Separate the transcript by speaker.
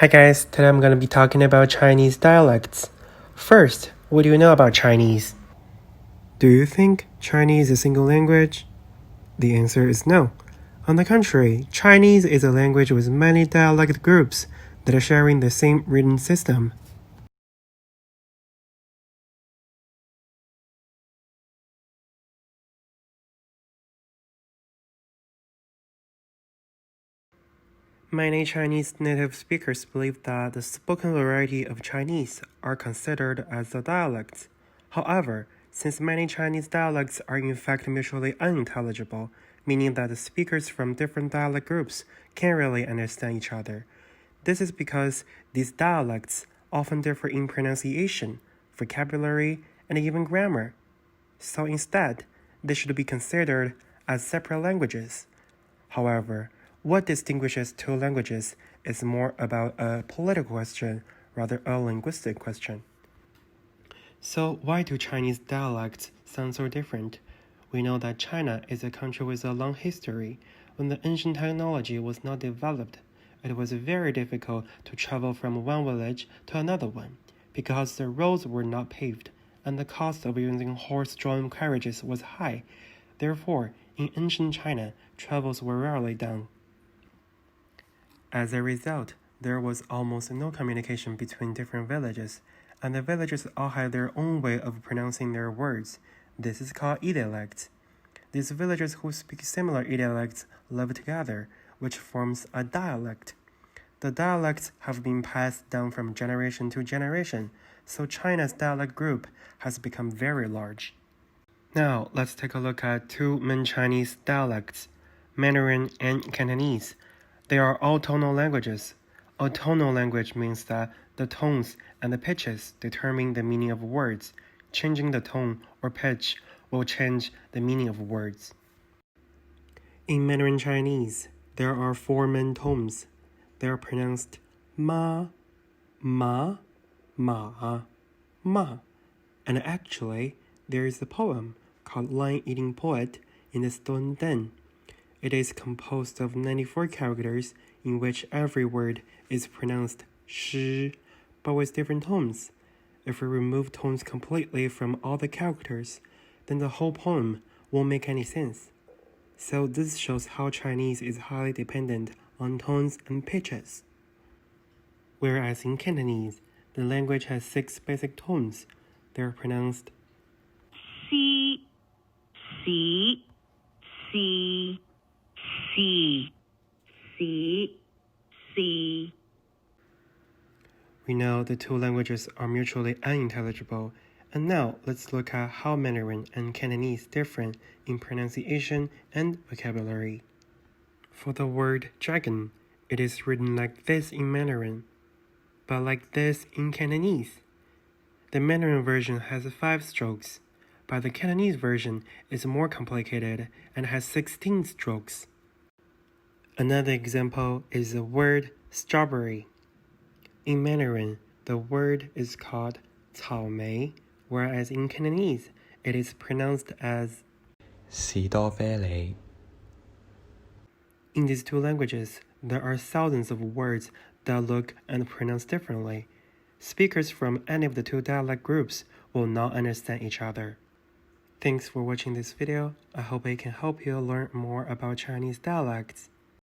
Speaker 1: Hi guys, today I'm going to be talking about Chinese dialects. First, what do you know about Chinese? Do you think Chinese is a single language? The answer is no. On the contrary, Chinese is a language with many dialect groups that are sharing the same written system. Many Chinese native speakers believe that the spoken variety of Chinese are considered as the dialects. However, since many Chinese dialects are in fact mutually unintelligible, meaning that the speakers from different dialect groups can't really understand each other, this is because these dialects often differ in pronunciation, vocabulary, and even grammar. So instead, they should be considered as separate languages. However, what distinguishes two languages is more about a political question rather a linguistic question. So why do Chinese dialects sound so different? We know that China is a country with a long history. When the ancient technology was not developed, it was very difficult to travel from one village to another one because the roads were not paved and the cost of using horse-drawn carriages was high. Therefore, in ancient China, travels were rarely done. As a result, there was almost no communication between different villages, and the villages all had their own way of pronouncing their words. This is called dialects. These villagers who speak similar dialects live together, which forms a dialect. The dialects have been passed down from generation to generation, so China's dialect group has become very large. Now, let's take a look at two main Chinese dialects, Mandarin and Cantonese. They are all tonal languages. A tonal language means that the tones and the pitches determine the meaning of words. Changing the tone or pitch will change the meaning of words. In Mandarin Chinese, there are four main tones. They are pronounced ma, ma, ma, ma. And actually, there is a poem called Lion-Eating Poet in the Stone Den. It is composed of 94 characters in which every word is pronounced sh, but with different tones. If we remove tones completely from all the characters, then the whole poem won't make any sense. So this shows how Chinese is highly dependent on tones and pitches. Whereas in Cantonese, the language has 6 basic tones. They are pronounced
Speaker 2: C, C, C, C, C, C.
Speaker 1: We know the two languages are mutually unintelligible, and now let's look at how Mandarin and Cantonese differ in pronunciation and vocabulary. For the word dragon, it is written like this in Mandarin, but like this in Cantonese. The Mandarin version has 5 strokes, but the Cantonese version is more complicated and has 16 strokes. Another example is the word strawberry. In Mandarin, the word is called 草莓, whereas in Cantonese, it is pronounced as
Speaker 3: 士多啤梨.
Speaker 1: In these two languages, there are thousands of words that look and pronounce differently. Speakers from any of the two dialect groups will not understand each other. Thanks for watching this video. I hope it can help you learn more about Chinese dialects.